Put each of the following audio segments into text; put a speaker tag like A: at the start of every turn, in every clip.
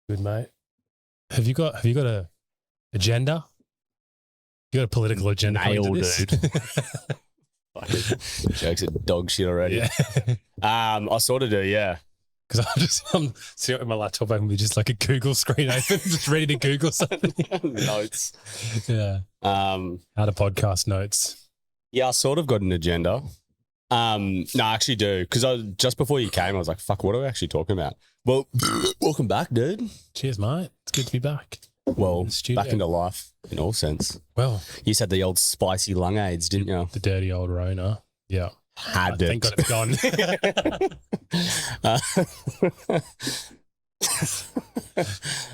A: Good, mate. Have you got a agenda? You got a political agenda?
B: Nailed,
A: dude.
B: Jokes are dog shit already.
A: Yeah.
B: I sort of do, yeah.
A: Because I'm sitting with my laptop open with just like a Google screen open, just ready to Google something.
B: Notes.
A: Yeah. How to podcast notes.
B: Yeah, I sort of got an agenda. No, I actually do. Because just before you came, I was like, fuck, what are we actually talking about? Well, welcome back, dude.
A: Cheers, mate. It's good to be back.
B: Well, back into life in all sense.
A: Well,
B: you said the old spicy lung aids, didn't you?
A: The dirty old Rona. Yeah.
B: Had it.
A: Thank God it's gone.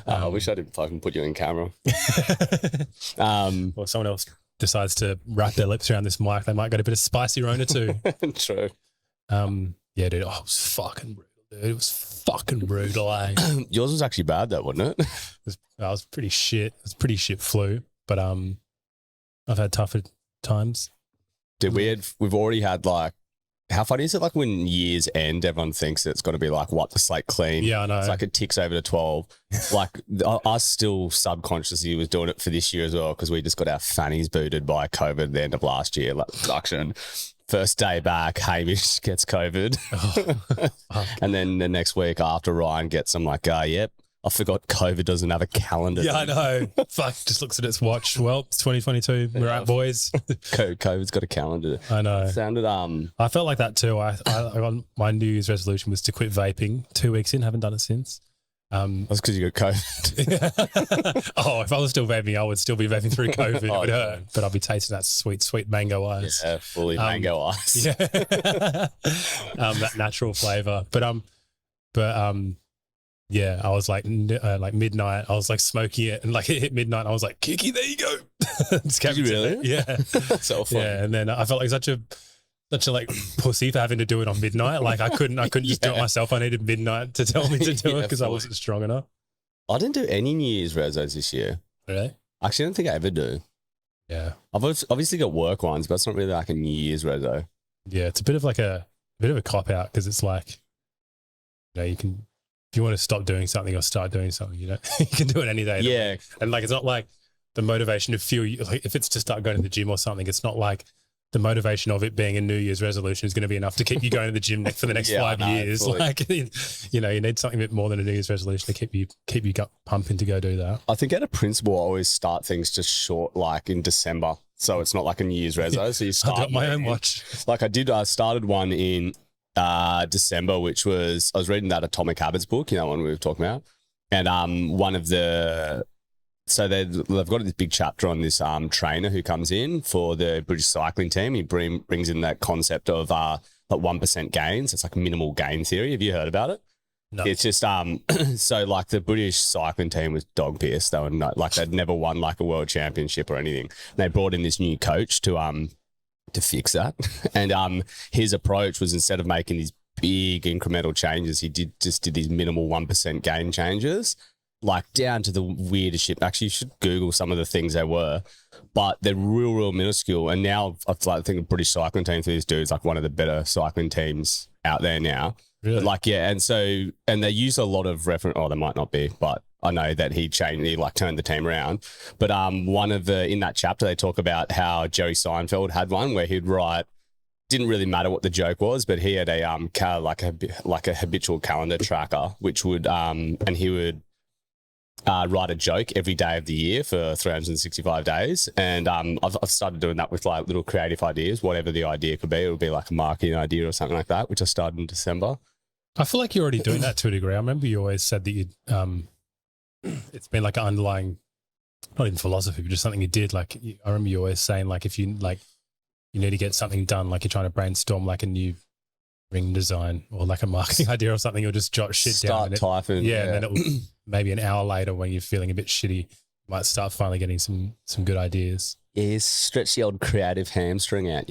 B: I wish I didn't fucking put you in camera.
A: Or someone else decides to wrap their lips around this mic, they might get a bit of spicy Rona too.
B: True.
A: Yeah, dude. Oh, it was fucking brutal, dude. It was fucking brutal, eh?
B: Yours was actually bad though, wasn't it?
A: I was pretty shit. It was pretty shit flu, but I've had tougher times.
B: Dude, we've already had like, how funny is it like when years end, everyone thinks it's got to be like wipe the slate clean.
A: Yeah, I know.
B: It's like it ticks over to 12. Like us still subconsciously was doing it for this year as well because we just got our fannies booted by COVID at the end of last year, like production. First day back, Hamish gets COVID. Oh, and then the next week after, Ryan gets, I'm like, yep, I forgot COVID doesn't have a calendar.
A: Yeah, I know. Fuck, just looks at its watch. Well, it's 2022. We're out, boys.
B: COVID's got a calendar.
A: I know.
B: It sounded
A: I felt like that too. I got my New Year's resolution was to quit vaping 2 weeks in. Haven't done it since.
B: That's because you got COVID.
A: Oh, if I was still vaping, I would still be vaping through COVID. It would hurt, but I'll be tasting that sweet mango ice.
B: Yeah, fully mango ice.
A: Yeah, that natural flavor. Yeah, I was like midnight. I was like smoking it, and like it hit midnight. And I was like, Kiki, there you go.
B: Did you really?
A: Yeah,
B: so fun.
A: Yeah, and then I felt like such a like pussy for having to do it on midnight. Like I couldn't just do it myself. I needed midnight to tell me to do it because I wasn't strong enough.
B: I didn't do any New Year's resos this year.
A: Really?
B: Actually, I don't think I ever do.
A: Yeah,
B: I've obviously got work ones, but it's not really like a New Year's reso.
A: Yeah, it's a bit of a cop out because it's like, you can, if you want to stop doing something or start doing something, you can do it any day.
B: Yeah,
A: and like it's not like the motivation to feel like if it's to start going to the gym or something, it's not like the motivation of it being a New Year's resolution is going to be enough to keep you going to the gym for the next 5 years. Fully. Like, you need something a bit more than a New Year's resolution to keep you gut pumping to go do that.
B: I think out of principle, I always start things just short, like in December. So it's not like a New Year's reso. So you start.
A: I got my own watch.
B: Like I started one in December, which was, I was reading that Atomic Habits book, one we were talking about. And one of the, so they've got this big chapter on this trainer who comes in for the British cycling team. He brings in that concept of like 1% gains. It's like minimal gain theory. Have you heard about it? No. It's just so like the British cycling team was dog pissed. They were not, like they'd never won like a world championship or anything. And they brought in this new coach to fix that. And his approach was, instead of making these big incremental changes, he did these minimal 1% gain changes. Like down to the weirdest shit. Actually, you should Google some of the things they were, but they're real minuscule. And now I think the British cycling team for this dude's like one of the better cycling teams out there now.
A: Really?
B: But like, yeah. And they use a lot of reference. Oh, they might not be, but I know that he like turned the team around. But in that chapter, they talk about how Jerry Seinfeld had one where he'd write, didn't really matter what the joke was, but he had a like a habitual calendar tracker, which would and he would write a joke every day of the year for 365 days. And I've started doing that with like little creative ideas, whatever the idea could be. It would be like a marketing idea or something like that, which I started in December.
A: I feel like you're already doing that to a degree. I remember you always said that you'd, it's been like an underlying, not even philosophy, but just something you did. Like I remember you always saying like, if you need to get something done, like you're trying to brainstorm like a new ring design or like a marketing idea or something, you'll just jot shit down.
B: Start typing.
A: Yeah, and then it'll maybe an hour later when you're feeling a bit shitty, you might start finally getting some good ideas.
B: Yeah, stretch the old creative hamstring out,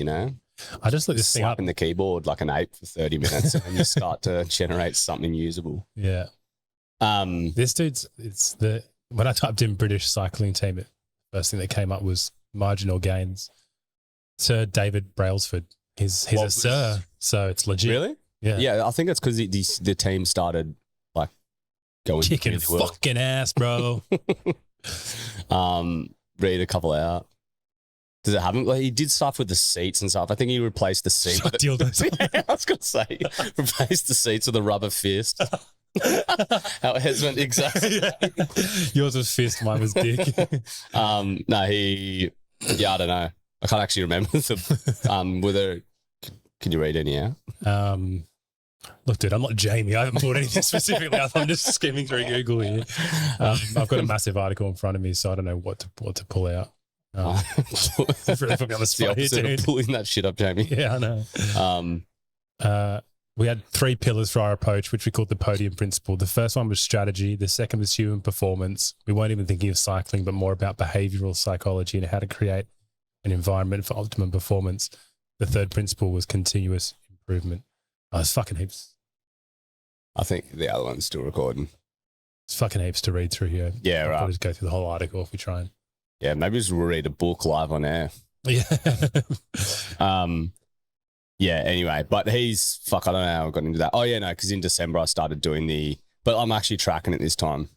A: I just looked this thing up
B: in the keyboard like an ape for 30 minutes and you start to generate something usable.
A: Yeah. This dude's, when I typed in British cycling team, the first thing that came up was marginal gains. Sir David Brailsford. He's a sir, so it's legit.
B: Really?
A: Yeah.
B: Yeah, I think it's because the team started like going
A: Kicking
B: really well.
A: fucking ass, bro.
B: Read a couple out. Does it happen? Like, he did stuff with the seats and stuff. I think he replaced the seat.
A: Shot dildos.
B: Yeah, I was going to say, replaced the seats with a rubber fist. How it has went exactly.
A: Yeah. Yours was fist, mine was dick.
B: No, I don't know. I can't actually remember whether. Can you read any out?
A: Look, dude, I'm not Jamie. I haven't pulled anything specifically. I'm just skimming through Google here. I've got a massive article in front of me, so I don't know what to pull out. Really put me on the spot here, dude.
B: Pulling that shit up, Jamie.
A: Yeah, I know. We had 3 pillars for our approach, which we called the podium principle. The first one was strategy. The second was human performance. We weren't even thinking of cycling, but more about behavioral psychology and how to create an environment for optimum performance. The third principle was continuous improvement. Oh, it's fucking heaps.
B: I think the other one's still recording.
A: It's fucking heaps to read through here.
B: Yeah, right.
A: I'll just go through the whole article if we try and.
B: Yeah, maybe just read a book live on air.
A: Yeah.
B: Yeah, anyway, but he's, fuck, I don't know how I got into that. Oh, yeah, no, because in December I started doing but I'm actually tracking it this time.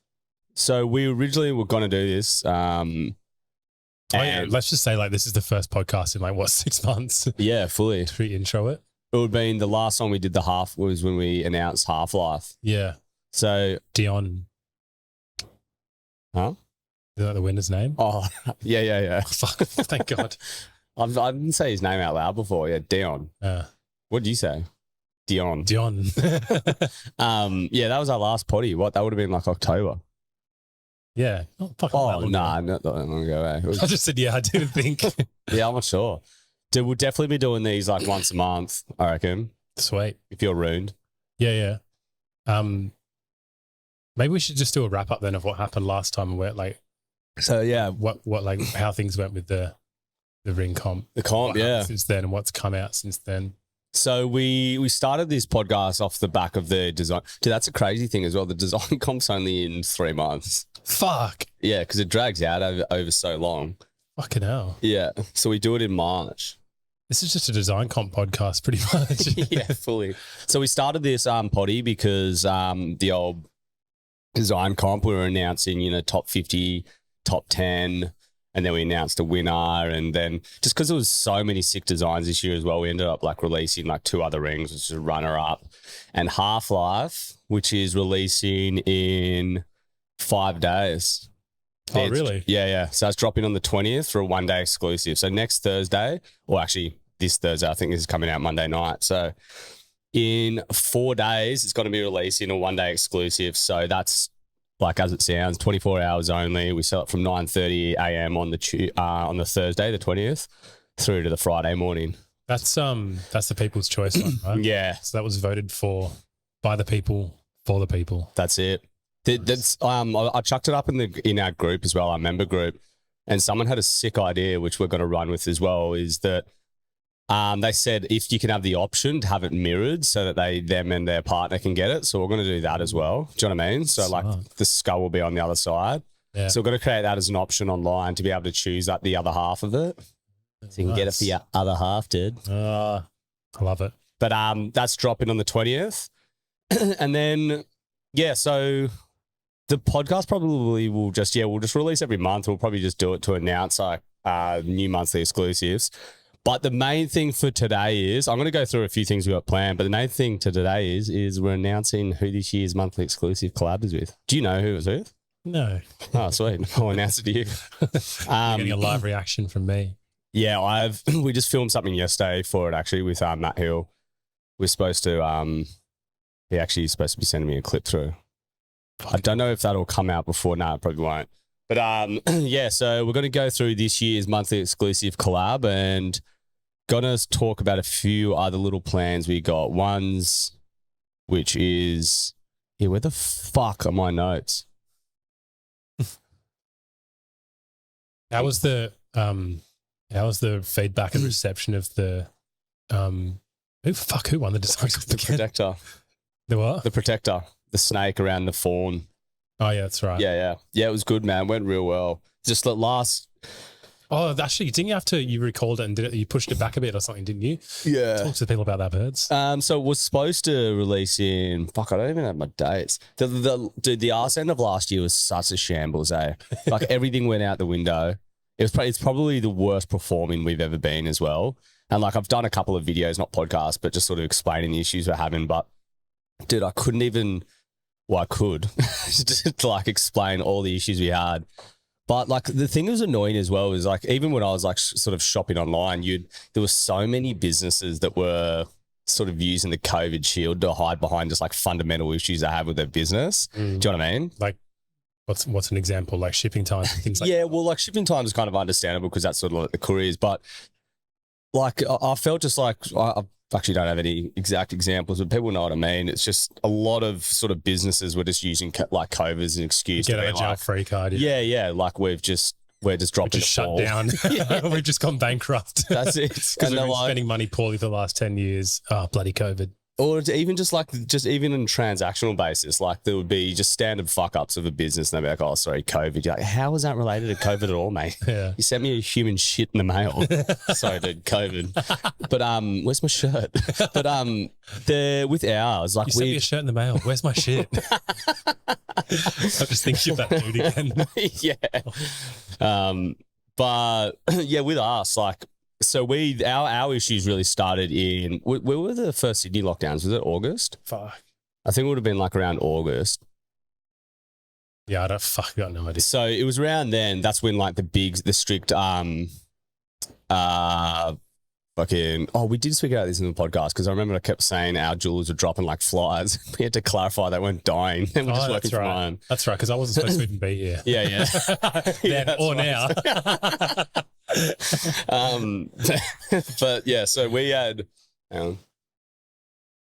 B: So we originally were going to do this.
A: Yeah, let's just say like this is the first podcast in like, what, 6 months?
B: Yeah, fully.
A: To intro it?
B: It would have been the last time we did the half was when we announced Half-Life.
A: Yeah.
B: So.
A: Dion.
B: Huh?
A: Is that the winner's name?
B: Oh, yeah.
A: Fuck, thank God.
B: I didn't say his name out loud before. Yeah, Dion. What did you say? Dion.
A: Yeah,
B: that was our last potty. That would have been like October.
A: Yeah.
B: Not that long ago. Eh?
A: I just said, yeah, I didn't think.
B: Yeah, I'm not sure. Dude, we'll definitely be doing these like once a month, I reckon.
A: Sweet.
B: If you're ruined.
A: Yeah. Maybe we should just do a wrap up then of what happened last time and where like.
B: So yeah,
A: what like how things went with the ring comp.
B: The comp, yeah.
A: Since then and what's come out since then.
B: So we started this podcast off the back of the design. Dude, that's a crazy thing as well. The design comp's only in 3 months.
A: Fuck.
B: Yeah, because it drags out over so long.
A: Fucking hell.
B: Yeah. So we do it in March.
A: This is just a design comp podcast pretty much.
B: Yeah, fully. So we started this potty because the old design comp, we were announcing, top 50, top 10, and then we announced a winner. And then just because there was so many sick designs this year as well, we ended up like releasing like 2 other rings, which is a runner up, and Half-Life, which is releasing in 5 days.
A: Oh, really?
B: Yeah. So it's dropping on the 20th for a 1-day exclusive. So next Thursday, or actually this Thursday, I think this is coming out Monday night. So in 4 days, it's going to be releasing a 1-day exclusive. So that's like as it sounds, 24 hours only. We sell it from 9:30 a.m. on the Thursday, the 20th, through to the Friday morning.
A: That's the people's choice one, right?
B: Yeah.
A: So that was voted for by the people for the people.
B: That's it. That's I chucked it up in our group as well, our member group, and someone had a sick idea which we're going to run with as well. Is that they said if you can have the option to have it mirrored so that them and their partner can get it. So we're going to do that as well. Do you know what I mean? So like the skull will be on the other side. Yeah. So we're going to create that as an option online to be able to choose the other half of it. So you can get it for your other half, dude.
A: I love it.
B: But that's dropping on the 20th. And then, yeah, so the podcast probably will we'll just release every month. We'll probably just do it to announce like new monthly exclusives. But the main thing for today is, I'm going to go through a few things we got planned, but the main thing to today is we're announcing who this year's monthly exclusive collab is with. Do you know who it was with?
A: No.
B: Oh, sweet. I'll announce it to you.
A: Getting a live reaction from me.
B: Yeah, we just filmed something yesterday for it actually with Matt Hill. We're supposed to, he actually is supposed to be sending me a clip through. I don't know if that'll come out before. No, it probably won't. But yeah, so we're going to go through this year's monthly exclusive collab and gonna talk about a few other little plans we got. One's which is where the fuck are my notes?
A: How was the feedback and reception of the who won the design?
B: The Protector.
A: The what?
B: The Protector. The snake around the fawn.
A: Oh yeah, that's right.
B: Yeah, it was good, man. Went real well. Just the last
A: Oh, actually, didn't you have to? You recalled it and did it. You pushed it back a bit or something, didn't you?
B: Yeah.
A: Talk to people about that, birds.
B: So it was supposed to release in I don't even have my dates. The arse end of last year was such a shambles, eh? Like everything went out the window. It's probably the worst performing we've ever been as well. And like I've done a couple of videos, not podcasts, but just sort of explaining the issues we're having. But dude, I couldn't even. Well, I could just like explain all the issues we had. But like the thing that was annoying as well is like even when I was like sort of shopping online, there were so many businesses that were sort of using the COVID shield to hide behind just like fundamental issues they have with their business. Do you know what I mean?
A: Like what's an example? Like shipping times and things like
B: yeah,
A: that?
B: well, like shipping times is kind of understandable because that's sort of like the couriers. But like I felt just like I actually don't have any exact examples, but people know what I mean. It's just a lot of sort of businesses were just using like COVID as an excuse
A: Get
B: to
A: a
B: be
A: jail
B: like,
A: free card.
B: yeah, like we're just dropping
A: just shut down. We've just gone bankrupt.
B: That's it.
A: Because
B: And
A: we've
B: they're
A: been
B: like,
A: spending money poorly for the last 10 years. Oh, bloody COVID.
B: or even just even on a transactional basis, like there would be just standard fuck ups of a business and they'd be like, oh, sorry, COVID. You're like, how is that related to COVID at all, mate?
A: Yeah.
B: You sent me a human shit in the mail. Sorry, dude, COVID. But where's my shirt? But with ours, like
A: You sent me a shirt in the mail. Where's my shit? I'm just thinking of that dude again.
B: yeah. But yeah, with us, like, so our issues really started in, where were the first Sydney lockdowns? Was it August?
A: Fuck.
B: I think it would have been like around August.
A: Yeah, I got no idea.
B: So it was around then. That's when like the strict, we did speak about this in the podcast because I remember I kept saying our jewelers were dropping like flies. We had to clarify they weren't dying. They were just working from home.
A: That's right, because I wasn't supposed to even be here.
B: Yeah.
A: Then or now.
B: But yeah, so we had.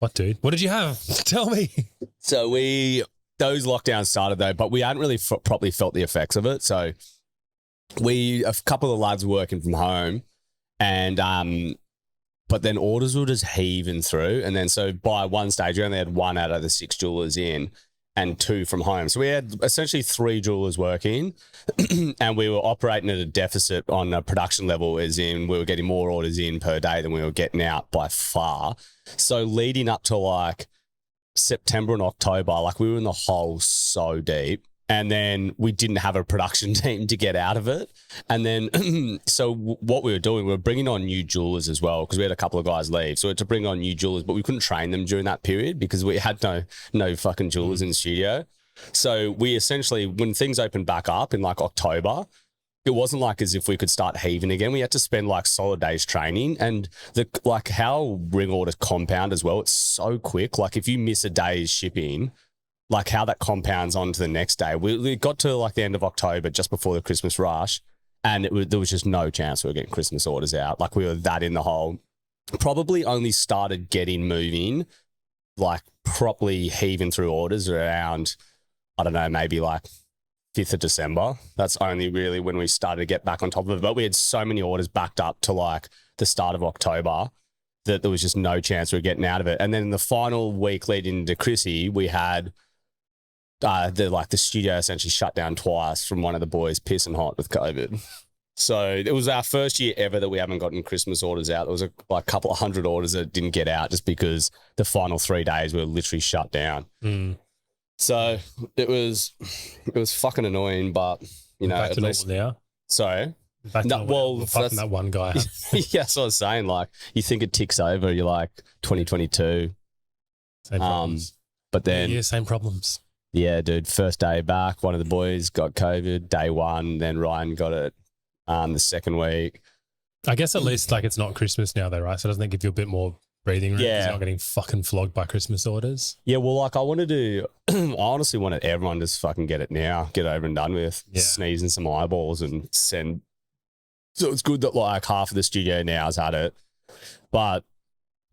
A: What, dude? What did you have? Tell me.
B: So those lockdowns started though, but we hadn't really properly felt the effects of it. So a couple of lads were working from home, and but then orders were just heaving through, and then so by one stage we only had 1 out of the 6 jewelers in, and 2 from home. So we had essentially 3 jewelers working, and we were operating at a deficit on a production level, as in we were getting more orders in per day than we were getting out by far. So leading up to like September and October, like we were in the hole so deep. And then we didn't have a production team to get out of it. And then, so what we were doing, we were bringing on new jewelers as well, because we had a couple of guys leave. So we had to bring on new jewelers, but we couldn't train them during that period because we had no fucking jewelers in the studio. So we essentially, when things opened back up in like October, it wasn't like as if we could start heaving again. We had to spend like solid days training, and like how ring orders compound as well. It's so quick. Like if you miss a day's shipping, like how that compounds on to the next day. We got to like the end of October, just before the Christmas rush, and there was just no chance we were getting Christmas orders out. Like we were that in the hole. Probably only started getting moving, like properly heaving through orders around, I don't know, maybe like 5th of December. That's only really when we started to get back on top of it. But we had so many orders backed up to like the start of October that there was just no chance we were getting out of it. And then in the final week leading into Chrissy, we had the studio essentially shut down twice from one of the boys pissing hot with COVID. So it was our first year ever that we haven't gotten Christmas orders out. There was a couple of 100 orders that didn't get out just because the final 3 days were literally shut down. So it was fucking annoying, but
A: back to normal now.
B: Sorry.
A: Fucking that one guy.
B: Yeah, that's what I was saying. Like you think it ticks over, you're like 2022.
A: Same problems.
B: But then
A: same problems.
B: Yeah, dude. First day back, one of the boys got COVID day 1. Then Ryan got it the second week.
A: I guess at least like it's not Christmas now though, right? So doesn't that give you a bit more breathing room?
B: Yeah.
A: You're not getting fucking flogged by Christmas orders.
B: Yeah, well, like I honestly wanted everyone to just fucking get it now, get over and done with, sneezing some eyeballs and send. So it's good that like half of the studio now has had it. But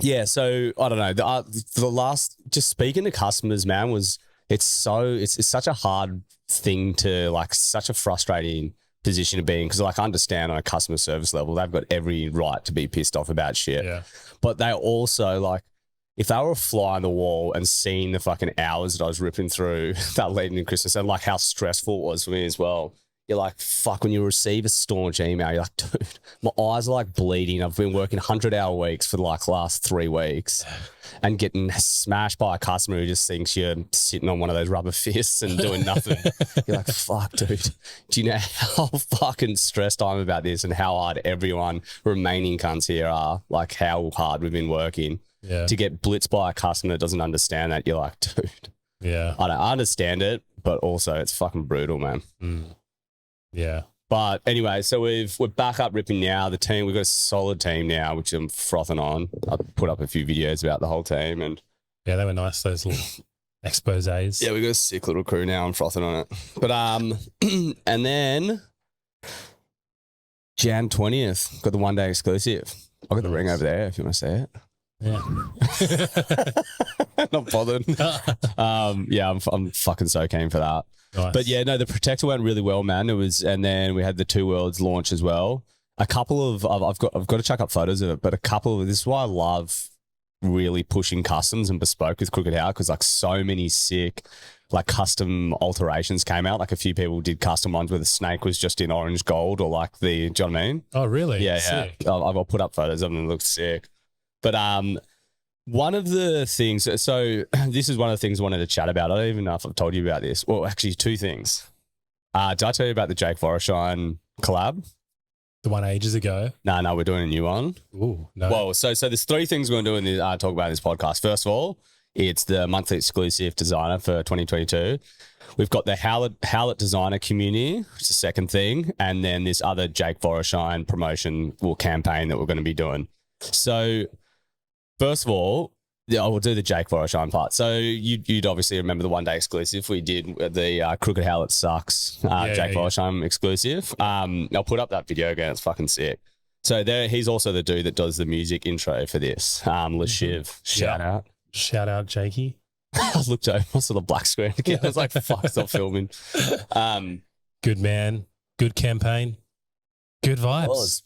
B: yeah, so I don't know. The last, just speaking to customers, man, it's such a hard thing to like, such a frustrating position to be in, because like I understand on a customer service level they've got every right to be pissed off about shit, but they also like, if they were a fly on the wall and seeing the fucking hours that I was ripping through that leading in Christmas and like how stressful it was for me as well, you're like, fuck, when you receive a staunch email, you're like, dude, my eyes are like bleeding. I've been working 100-hour weeks for like the last 3 weeks and getting smashed by a customer who just thinks you're sitting on one of those rubber fists and doing nothing. You're like, fuck, dude, do you know how fucking stressed I'm about this and how hard everyone remaining cunts here are? Like how hard we've been working to get blitzed by a customer that doesn't understand that. You're like, dude, I understand it, but also it's fucking brutal, man.
A: Yeah.
B: But anyway, so we're back up ripping now. The team, we've got a solid team now, which I'm frothing on. I put up a few videos about the whole team, and
A: yeah, they were nice, those little exposés.
B: Yeah, we've got a sick little crew now. I'm frothing on it. But and then Jan 20th, got the 1-day exclusive. I've got the ring over there if you want to see it.
A: Yeah.
B: Not bothered. Yeah, I'm fucking so keen for that.
A: Nice.
B: But yeah, no, the Protector went really well, man. And then we had the Two Worlds launch as well. A couple of I've got to chuck up photos of it, but this is why I love really pushing customs and bespoke with Crooked Howlet, because like so many sick like custom alterations came out. Like a few people did custom ones where the snake was just in orange gold, or like do you know what I mean?
A: Oh, really?
B: Yeah,
A: sick.
B: yeah. I'll put up photos of them. It looks sick. But one of the things, so this is one of the things I wanted to chat about. I don't even know if I've told you about this. Well, actually, 2 things. Did I tell you about the Jake Voro collab?
A: The one ages ago?
B: No, we're doing a new one.
A: Ooh, no.
B: Well, so there's 3 things we're going to do in talk about in this podcast. First of all, it's the monthly exclusive designer for 2022. We've got the Howlet designer community, which is the second thing, and then this other Jake Voro promotion or campaign that we're going to be doing. So first of all, I will do the Jake Voro part. So you'd obviously remember the 1-day exclusive we did, the Crooked Howlet Sucks Jake Voro exclusive. I'll put up that video again. It's fucking sick. So he's also the dude that does the music intro for this. Lashiv, shout out.
A: Shout out, Jakey.
B: I looked over, I saw the black screen again. I was like, fuck, stop filming.
A: Good man. Good campaign. Good vibes.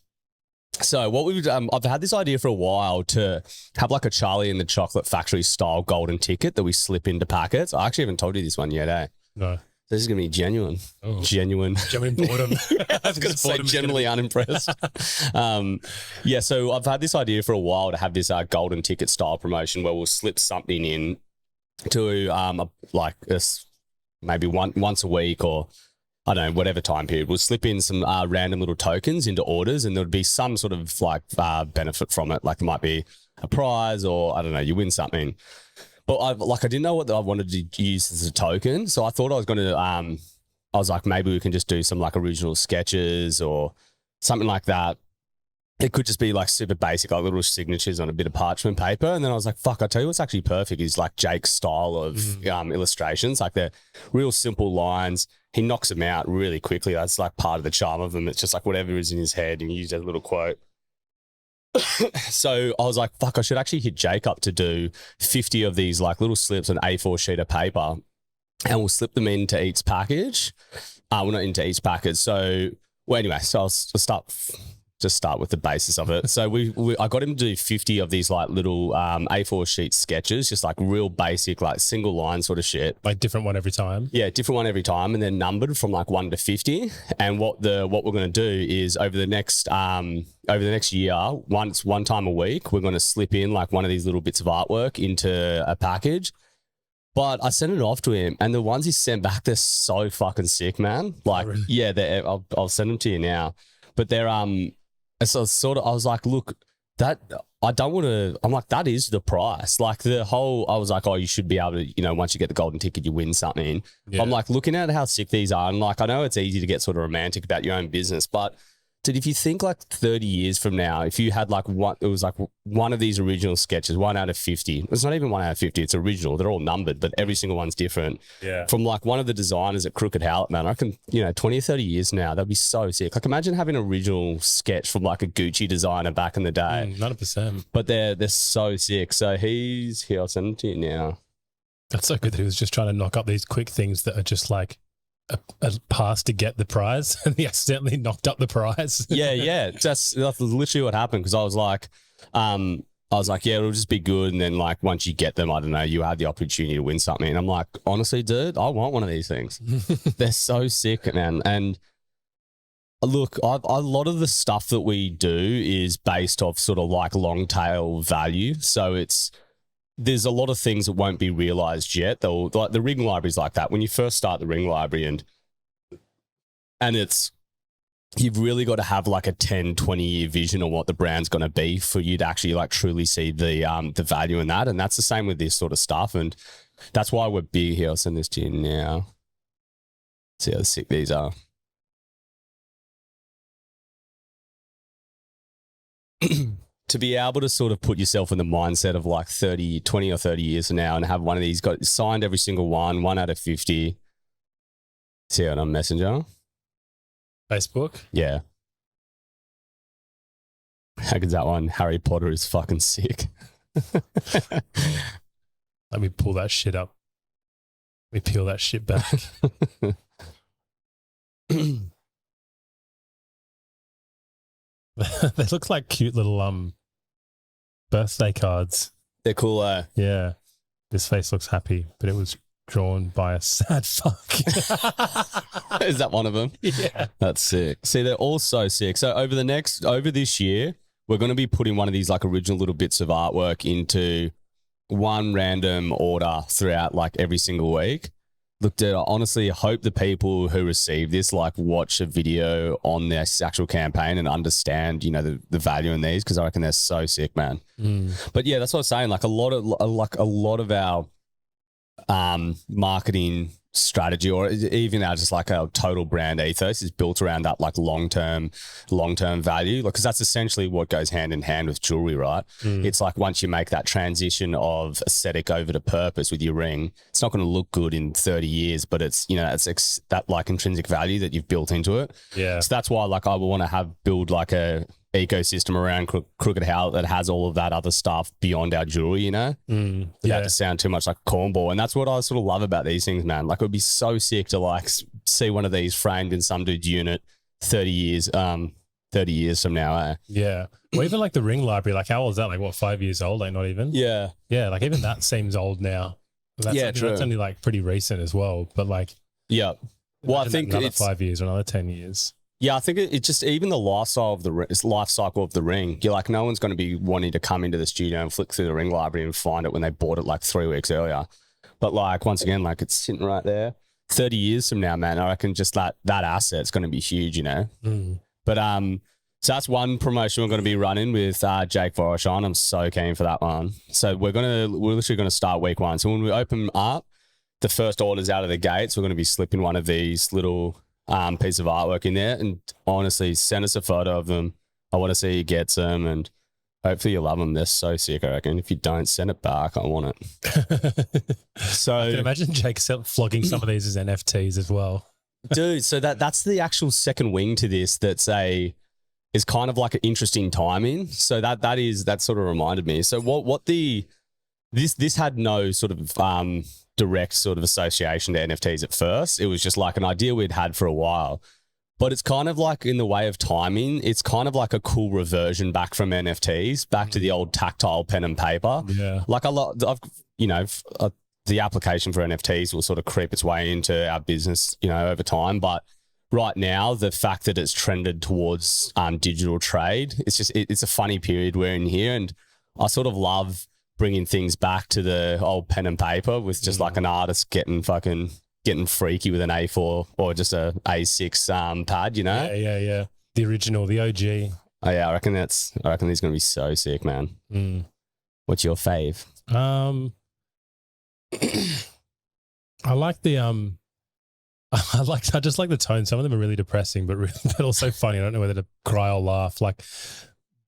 B: So what we've I've had this idea for a while to have like a Charlie and the Chocolate Factory style golden ticket that we slip into packets. I actually haven't told you this one yet, eh?
A: No.
B: This is going to be genuine.
A: Oh.
B: Genuine
A: boredom.
B: I was going to say generally unimpressed. Yeah, so I've had this idea for a while to have this golden ticket style promotion where we'll slip something in to maybe once a week, or I don't know, whatever time period. We'll slip in some random little tokens into orders, and there would be some sort of like benefit from it. Like there might be a prize, or I don't know, you win something. But I didn't know what I wanted to use as a token. So I thought I was going to, I was like, maybe we can just do some like original sketches or something like that. It could just be like super basic, like little signatures on a bit of parchment paper. And then I was like, fuck, I tell you what's actually perfect is like Jake's style of illustrations. Like they're real simple lines. He knocks them out really quickly. That's like part of the charm of them. It's just like whatever is in his head, and he uses a little quote. So I was like, fuck, I should actually hit Jake up to do 50 of these like little slips on A4 sheet of paper, and we'll slip them into each package. Well, not into each package. So, well, anyway, so I'll start with the basis of it. So I got him to do 50 of these like little A4 sheet sketches, just like real basic, like single line sort of shit.
A: Like different one every time?
B: Yeah, different one every time, and then numbered from like 1 to 50. And what we're going to do is over the next year, one time a week, we're going to slip in like one of these little bits of artwork into a package. But I sent it off to him, and the ones he sent back, they're so fucking sick, man. Like,
A: really?
B: Yeah, I'll send them to you now. But they're so I was like, look, that I don't want to. I'm like, that is the price. Like I was like, oh, you should be able to, once you get the golden ticket, you win something. Yeah. I'm like, looking at how sick these are, and like, I know it's easy to get sort of romantic about your own business, but dude, if you think like 30 years from now, if you had like it was like one of these original sketches, 1 out of 50. It's not even 1 out of 50. It's original. They're all numbered, but every single one's different.
A: Yeah. From
B: like one of the designers at Crooked Howlet, man, I reckon, 20 or 30 years now, that'd be so sick. Like imagine having an original sketch from like a Gucci designer back in the day.
A: 100%.
B: But they're so sick. So he's here. I'll send them to you now.
A: That's so good that he was just trying to knock up these quick things that are just like a pass to get the prize, and he accidentally knocked up the prize.
B: Yeah. That's literally what happened, because I was like, yeah, it'll just be good. And then like once you get them, I don't know, you have the opportunity to win something. And I'm like, honestly, dude, I want one of these things. They're so sick, man. And Look, a lot of the stuff that we do is based off sort of like long tail value. So there's a lot of things that won't be realized yet. Though, like the ring library is like that. When you first start the ring library and you've really got to have like a 10, 20-year vision of what the brand's going to be for you to actually like truly see the value in that. And that's the same with this sort of stuff. And that's why we're big here. I'll send this to you now. See how sick these are. To be able to sort of put yourself in the mindset of like 20 or 30 years from now and have one of these got signed every single one out of 50. See it on Messenger.
A: Facebook?
B: Yeah. How good's that one? Harry Potter is fucking sick.
A: Let me pull that shit up. Let me peel that shit back. They look like cute little birthday cards.
B: They're cool.
A: Yeah. This face looks happy, but it was drawn by a sad fuck.
B: Is that one of them?
A: Yeah.
B: That's sick. See, they're all so sick. So over this year, we're going to be putting one of these like original little bits of artwork into one random order throughout like every single week. Look, dude, I honestly hope the people who receive this like watch a video on this actual campaign and understand, you know, the value in these, because I reckon they're so sick, man. But yeah, that's what I was saying. Like a lot of our marketing strategy, or even our just like our total brand ethos, is built around that like long-term value. Like, because that's essentially what goes hand in hand with jewelry, right? It's like once you make that transition of aesthetic over to purpose with your ring, it's not going to look good in 30 years, but it's, you know, it's that like intrinsic value that you've built into it.
A: Yeah.
B: So that's why like I would want to build like a ecosystem around Crooked Howlet that has all of that other stuff beyond our jewelry, you know? Without to sound too much like a cornball. And that's what I sort of love about these things, man. Like, it would be so sick to like see one of these framed in some dude's unit 30 years from now.
A: Yeah. Or even like the ring library, like how old is that? Like what, 5 years old? Like not even?
B: Yeah.
A: Yeah. Like even that seems old now. That's
B: true.
A: That's only like pretty recent as well. But like,
B: yeah. Well, I think
A: another
B: it's
A: 5 years or another 10 years.
B: Yeah, I think it's just even the life cycle of the ring. You're like, no one's going to be wanting to come into the studio and flick through the ring library and find it when they bought it like 3 weeks earlier. But like, once again, like it's sitting right there. 30 years from now, man, I reckon just that asset's going to be huge, you know? But so that's one promotion we're going to be running with Jake Voro. I'm so keen for that one. So we're literally going to start week 1. So when we open up, the first orders out of the gates, we're going to be slipping one of these little piece of artwork in there, and honestly, send us a photo of them. I want to see who gets them, and hopefully you love them. They're so sick, I reckon. If you don't, send it back. I want it. So
A: I can imagine Jake flogging some of these as NFTs as well. Dude,
B: so that's the actual second wing to this. Is kind of like an interesting timing. So that sort of reminded me. So this had no sort of direct sort of association to NFTs at first. It was just like an idea we'd had for a while, but it's kind of like, in the way of timing, it's kind of like a cool reversion back from NFTs, back to the old tactile pen and paper.
A: Yeah.
B: Like the application for NFTs will sort of creep its way into our business, you know, over time. But right now, the fact that it's trended towards digital trade, it's a funny period we're in here. And I sort of love bringing things back to the old pen and paper with just like an artist getting freaky with an A4 or just a A6 pad, you know?
A: Yeah. The original, the OG.
B: Oh yeah, I reckon these are going to be so sick, man. What's your fave?
A: I like the I just like the tone. Some of them are really depressing, but also funny. I don't know whether to cry or laugh. Like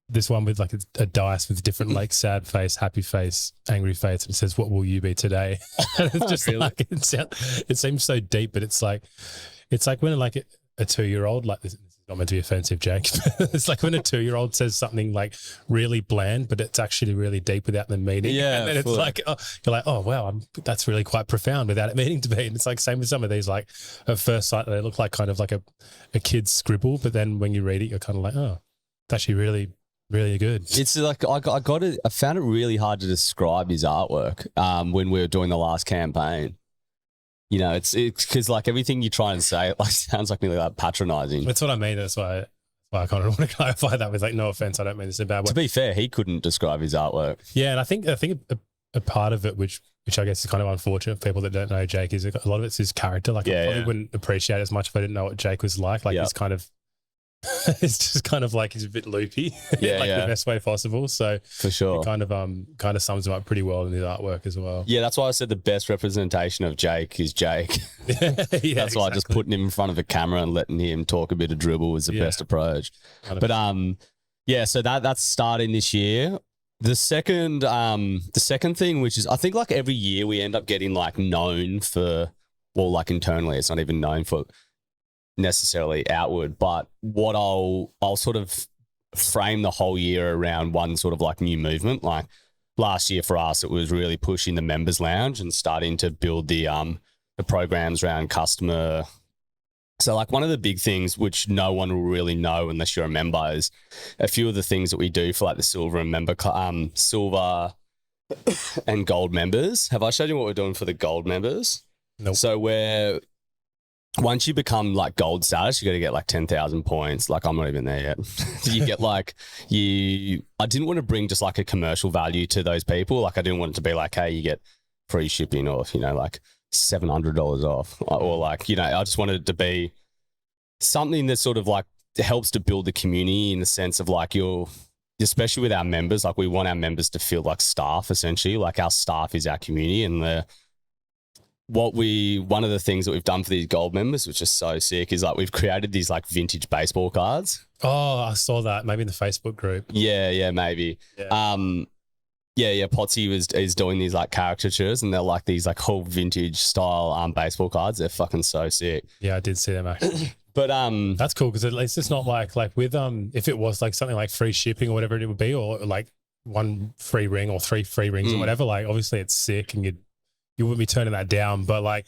A: this one with like a dice with different like sad face, happy face, angry face, and it says, "What will you be today?" And it's just
B: really?
A: like it seems so deep, but it's like when like a 2-year-old, like this is not meant to be offensive, Jake. It's like when a 2-year-old says something like really bland, but it's actually really deep without the meaning.
B: Yeah,
A: and then it's like, oh, you're like, oh wow, that's really quite profound without it meaning to be. And it's like same with some of these. Like at first sight, they look like kind of like a kid's scribble, but then when you read it, you're kind of like, oh, it's actually really, really good.
B: It's like I found it really hard to describe his artwork when we were doing the last campaign. you know, it's because like everything you try and say, it like sounds like nearly like patronizing.
A: That's what I mean. That's why I kind of want to clarify that with like, no offense, I don't mean this in a bad way.
B: To be fair, he couldn't describe his artwork.
A: Yeah, and I think a part of it, which I guess is kind of unfortunate for people that don't know Jake, is a lot of it's his character. Like, I probably wouldn't appreciate it as much if I didn't know what Jake was like. Like, he's kind of, it's just kind of like he's a bit loopy, the best way possible. So
B: for sure,
A: it kind of sums him up pretty well in his artwork as well.
B: Yeah, that's why I said the best representation of Jake is Jake. That's why just putting him in front of a camera and letting him talk a bit of dribble is the best approach. 100%. But so that's starting this year. The second thing, which is I think like every year we end up getting like known for, well, like internally it's not even known for necessarily outward, but what I'll sort of frame the whole year around one sort of like new movement. Like last year for us, it was really pushing the members lounge and starting to build the programs around customer. So like one of the big things which no one will really know unless you're a member is a few of the things that we do for like the silver and gold members. Have I showed you what we're doing for the gold members?
A: Nope.
B: So once you become like gold status, you got to get like 10,000 points. Like I'm not even there yet. You get like I didn't want to bring just like a commercial value to those people. Like I didn't want it to be like, hey, you get free shipping or, you know, like $700 off or like, you know, I just wanted it to be something that sort of like helps to build the community in the sense of like especially with our members, like we want our members to feel like staff essentially, like our staff is our community. And one of the things that we've done for these gold members, which is so sick, is like we've created these like vintage baseball cards.
A: Oh, I saw that maybe in the Facebook group.
B: Yeah, maybe. Yeah. Potsy is doing these like caricatures and they're like these like whole vintage style baseball cards. They're fucking so sick.
A: Yeah, I did see them actually.
B: But
A: that's cool because at least it's not like with if it was like something like free shipping or whatever it would be, or like one free ring or 3 free rings or whatever, like obviously it's sick and you wouldn't be turning that down, but like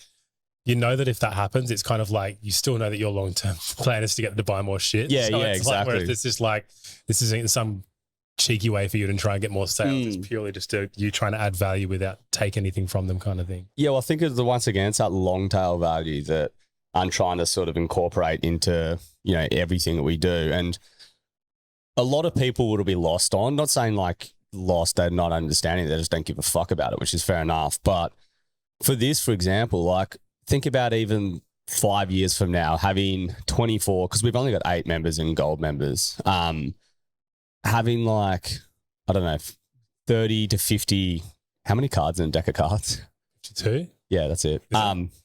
A: you know that if that happens, it's kind of like you still know that your long-term plan is to get them to buy more shit.
B: Yeah,
A: so
B: it's
A: exactly.
B: Like,
A: whereas this is like, this isn't some cheeky way for you to try and get more sales. It's purely just you trying to add value without take anything from them kind of thing.
B: Yeah, well, I think once again, it's that long tail value that I'm trying to sort of incorporate into, you know, everything that we do. And a lot of people would be lost on, not saying like lost, they're not understanding, they just don't give a fuck about it, which is fair enough. But for this, for example, like think about even 5 years from now, having 24, because we've only got 8 members and gold members, having like, I don't know, 30 to 50, how many cards in a deck of cards?
A: 52?
B: Yeah, that's it.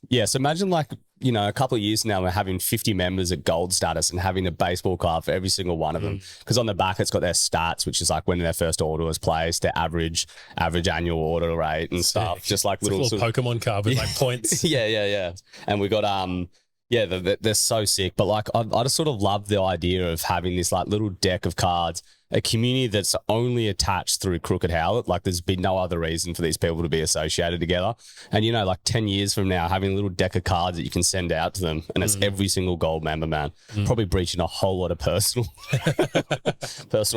B: Yeah, so imagine like, you know, a couple of years now we're having 50 members at gold status and having a baseball card for every single one of them. Because on the back it's got their stats, which is like when their first order was placed, their average annual order rate and stuff. Just like
A: it's little Pokemon card with like points.
B: Yeah. And we got they're so sick. But like I just sort of love the idea of having this like little deck of cards, a community that's only attached through Crooked Howlet. Like there's been no other reason for these people to be associated together. And you know, like 10 years from now, having a little deck of cards that you can send out to them, and it's every single gold member, man. Probably breaching a whole lot of personal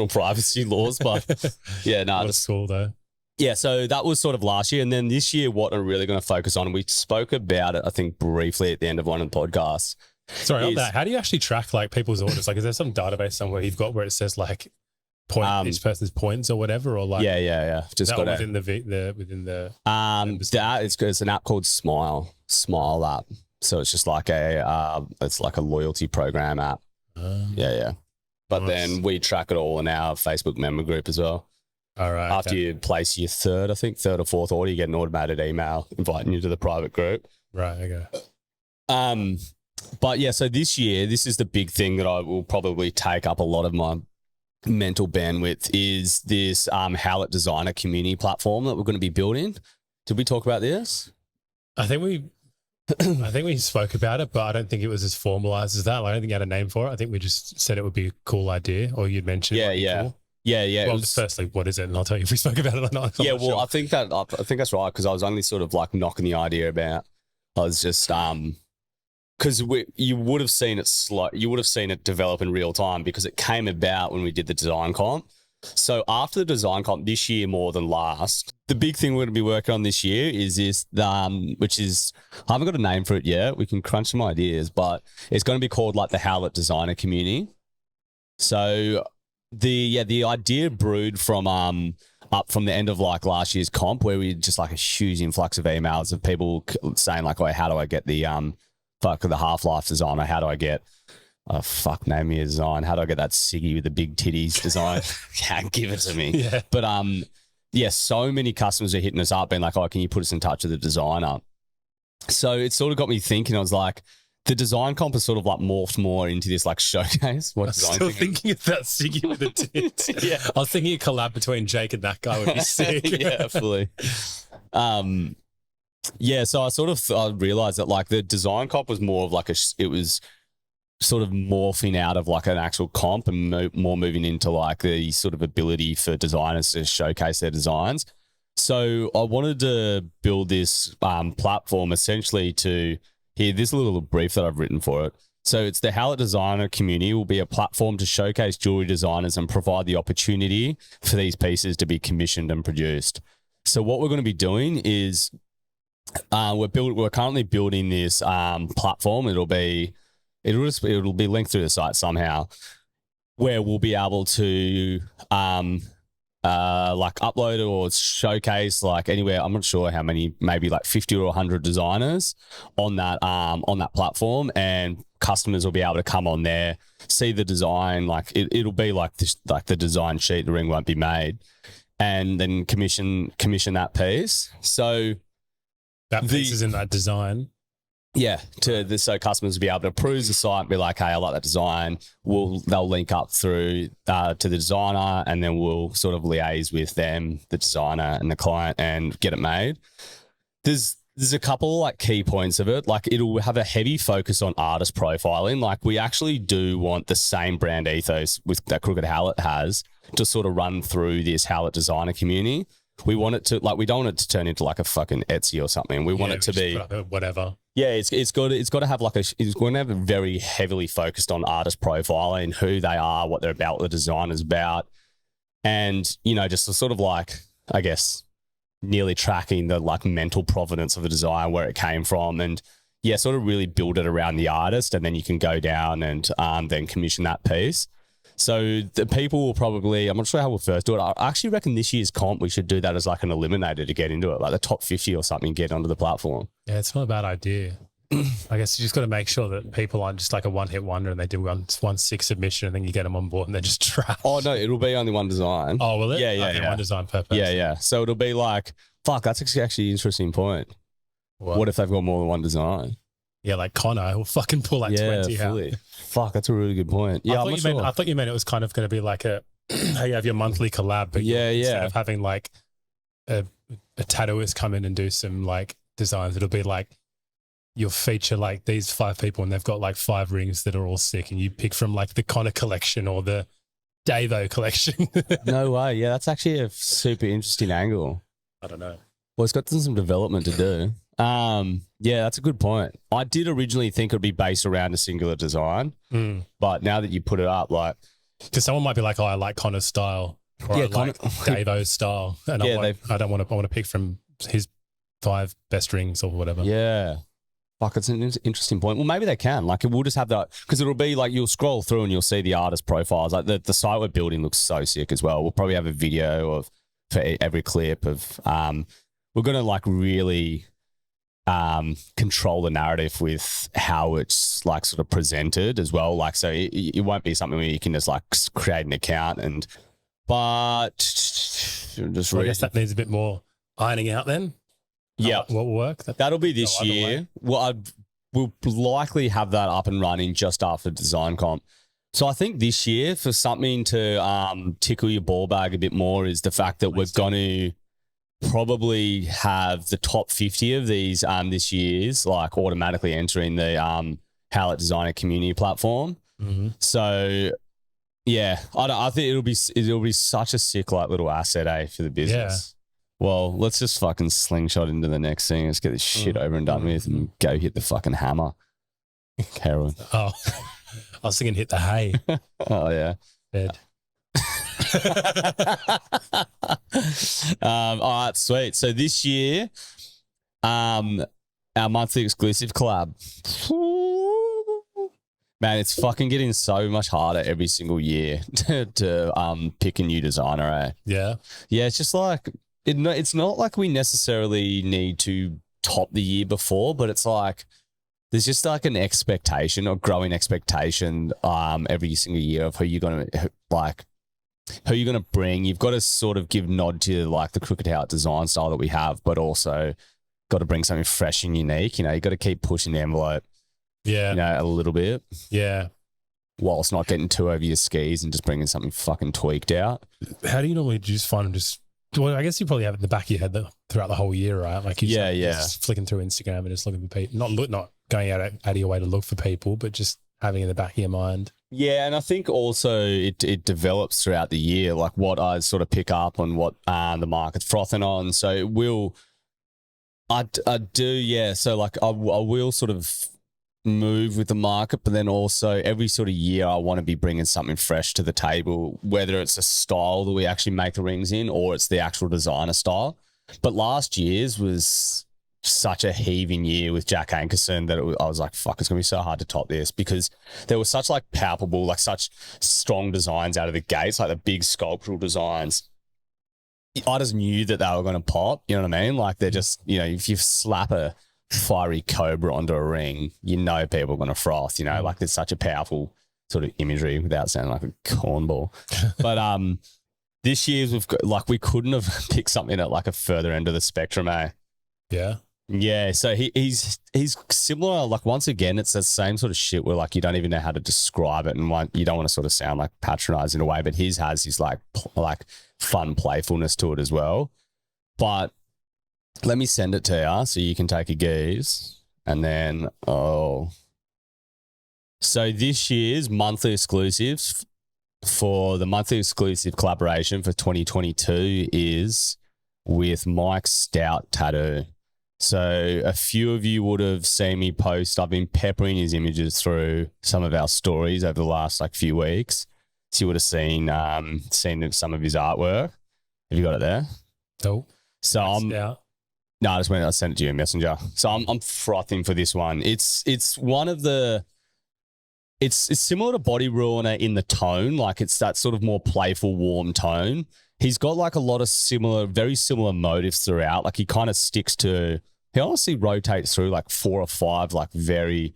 B: privacy laws, but yeah, no,
A: that's cool though.
B: Yeah, so that was sort of last year. And then this year, what I'm really going to focus on, and we spoke about it, I think, briefly at the end of one of the podcasts.
A: Sorry, on that, how do you actually track like people's orders? Like, is there some database somewhere you've got where it says like each person's points or whatever, or like
B: just got
A: within
B: it's an app called Smile app. So it's just like it's like a loyalty program app. But then we track it all in our Facebook member group as well.
A: All right.
B: After you place your third or fourth order, you get an automated email inviting you to the private group.
A: Right. Okay.
B: But yeah, so this year, this is the big thing that I will probably take up a lot of my mental bandwidth, is this Howlet designer community platform that we're going to be building. Did we talk about this?
A: I think we spoke about it, but I don't think it was as formalized as that. Like, I don't think you had a name for it. I think we just said it would be a cool idea, or you'd mentioned it.
B: Yeah.
A: Well, firstly, what is it? And I'll tell you if we spoke about it or not.
B: Yeah, well, sure. I think that's right, because I was only sort of like knocking the idea about. I was just because you would have seen it you would have seen it develop in real time, because it came about when we did the design comp. So after the design comp this year, more than last, the big thing we're going to be working on this year is this, which is, I haven't got a name for it yet. We can crunch some ideas, but it's going to be called like the Howlet Designer Community. So the idea brewed from up from the end of like last year's comp, where we just like a huge influx of emails of people saying like, "Oh, how do I get the the Half-Life design? Or how do I get name me a design? How do I get that Siggy with the big titties design? Can't give it to me."
A: Yeah.
B: But so many customers are hitting us up, being like, "Oh, can you put us in touch with the designer?" So it sort of got me thinking. I was like, the design comp has sort of like morphed more into this like showcase.
A: I'm still thinking of that Siggy with the tits.
B: Yeah.
A: I was thinking a collab between Jake and that guy would be sick.
B: Yeah, fully. So I realized that like the design comp was more of like it was sort of morphing out of like an actual comp and more moving into like the sort of ability for designers to showcase their designs. So I wanted to build this platform essentially to here, this little brief that I've written for it. So it's the Howlet Designer Community will be a platform to showcase jewelry designers and provide the opportunity for these pieces to be commissioned and produced. So what we're going to be doing is we're currently building this platform. It'll be linked through the site somehow, where we'll be able to like upload or showcase like anywhere. I'm not sure how many, maybe like 50 or 100 designers on that platform, and customers will be able to come on there, see the design. Like it'll be like this, like the design sheet. The ring won't be made, and then commission that piece. So
A: that piece is in that design.
B: Yeah, so customers will be able to peruse the site and be like, "Hey, I like that design." They'll link up through to the designer, and then we'll sort of liaise with them, the designer and the client, and get it made. There's a couple like key points of it. Like it'll have a heavy focus on artist profiling. Like we actually do want the same brand ethos that Crooked Howlet has to sort of run through this Howlet Designer Community. We want it to we don't want it to turn into like a fucking Etsy or something. We want it to be
A: whatever. Yeah,
B: it's got to have like it's going to have a very heavily focused on artist profiling, who they are, what they're about, what the design is about, and just a sort of like, I guess, nearly tracking the like mental provenance of the design, where it came from, and sort of really build it around the artist, and then you can go down and then commission that piece. So the people will probably, I'm not sure how we'll first do it. I actually reckon this year's comp, we should do that as like an eliminator to get into it, like the top 50 or something, get onto the platform.
A: Yeah, it's not a bad idea. I guess you just got to make sure that people aren't just like a one-hit wonder and they do one sick submission and then you get them on board and they're just trash.
B: Oh, no, it'll be only one design.
A: Oh, will it?
B: Yeah.
A: Okay, one design per person.
B: Yeah. So it'll be like, fuck, that's actually an interesting point. What if they've got more than one design?
A: Yeah, like Connor will fucking pull like 20
B: fully. Fuck, that's a really good point. Yeah,
A: I thought you meant it was kind of going to be like how you have your monthly collab, but instead of having like a tattooist come in and do some like designs, it'll be like you'll feature like these 5 people and they've got like 5 rings that are all sick, and you pick from like the Connor collection or the Davo collection.
B: No way. Yeah, that's actually a super interesting angle.
A: I don't know.
B: Well, it's got some development to do. Yeah, that's a good point. I did originally think it would be based around a singular design, but now that you put it up, like,
A: because someone might be like, "Oh, I like Connor's style, or I like Davo's style," and I want to pick from his 5 best rings or whatever.
B: Yeah, fuck, it's an interesting point. Well, maybe they can. Like, we'll just have that, because it'll be like you'll scroll through and you'll see the artist profiles. Like the site we're building looks so sick as well. We'll probably have a video for every clip of. We're gonna like really. Control the narrative with how it's like sort of presented as well. Like, so it won't be something where you can just like create an account but just
A: I guess that needs a bit more ironing out then.
B: Yeah.
A: What will work?
B: That'll be this year. Well, we'll likely have that up and running just after design comp. So I think this year, for something to tickle your ball bag a bit more, is the fact that we're going to probably have the top 50 of these this year's like automatically entering the Howlet Designer Community platform.
A: Mm-hmm.
B: So yeah, I think it'll be such a sick like little asset for the business. Yeah. Well, let's just fucking slingshot into the next thing. Let's get this shit over and done with and go hit the fucking hammer. Heroin.
A: Oh, I was thinking hit the hay.
B: Oh yeah.
A: Bed.
B: All right, sweet. So this year, our monthly exclusive collab. Man, it's fucking getting so much harder every single year to pick a new designer. Eh?
A: Yeah.
B: Yeah, it's just like it's not like we necessarily need to top the year before, but it's like there's just like an expectation or growing expectation every single year of who you're gonna bring. You've got to sort of give nod to like the Crooked Howlet design style that we have, but also got to bring something fresh and unique. You know, you got to keep pushing the envelope.
A: Yeah.
B: You know, a little bit.
A: Yeah.
B: Whilst not getting too over your skis and just bringing something fucking tweaked out.
A: How do you normally just find them well, I guess you probably have it in the back of your head throughout the whole year, right? Like you just flicking through Instagram and just looking for people, not going out of your way to look for people, but just having it in the back of your mind.
B: Yeah, and I think also it develops throughout the year, like what I sort of pick up on what the market's frothing on. So it will, I do, yeah. So like I will sort of move with the market, but then also every sort of year I want to be bringing something fresh to the table, whether it's a style that we actually make the rings in or it's the actual designer style. But last year's was such a heaving year with Jack Ankerson that I was like, fuck, it's going to be so hard to top this because there was such like palpable, like such strong designs out of the gates, like the big sculptural designs. I just knew that they were going to pop, you know what I mean? Like they're just, you know, if you slap a fiery cobra onto a ring, you know people are going to froth, you know, like there's such a powerful sort of imagery without sounding like a cornball. But this year's we've got, like we couldn't have picked something at like a further end of the spectrum, eh?
A: Yeah.
B: Yeah, so he's similar. Like once again, it's the same sort of shit where like you don't even know how to describe it, and you don't want to sort of sound like patronizing in a way, but his has his like fun playfulness to it as well. But let me send it to you so you can take a gaze, and then so this year's monthly exclusives for the monthly exclusive collaboration for 2022 is with Mike's Stout Tattoo. So a few of you would have seen me post. I've been peppering his images through some of our stories over the last like few weeks. So you would have seen some of his artwork. Have you got it there?
A: No.
B: So I sent it to you in Messenger. So I'm frothing for this one. It's one of the. It's similar to Body Ruiner in the tone, like it's that sort of more playful, warm tone. He's got like a lot of very similar motifs throughout. Like he kind of he honestly rotates through like 4 or 5 like very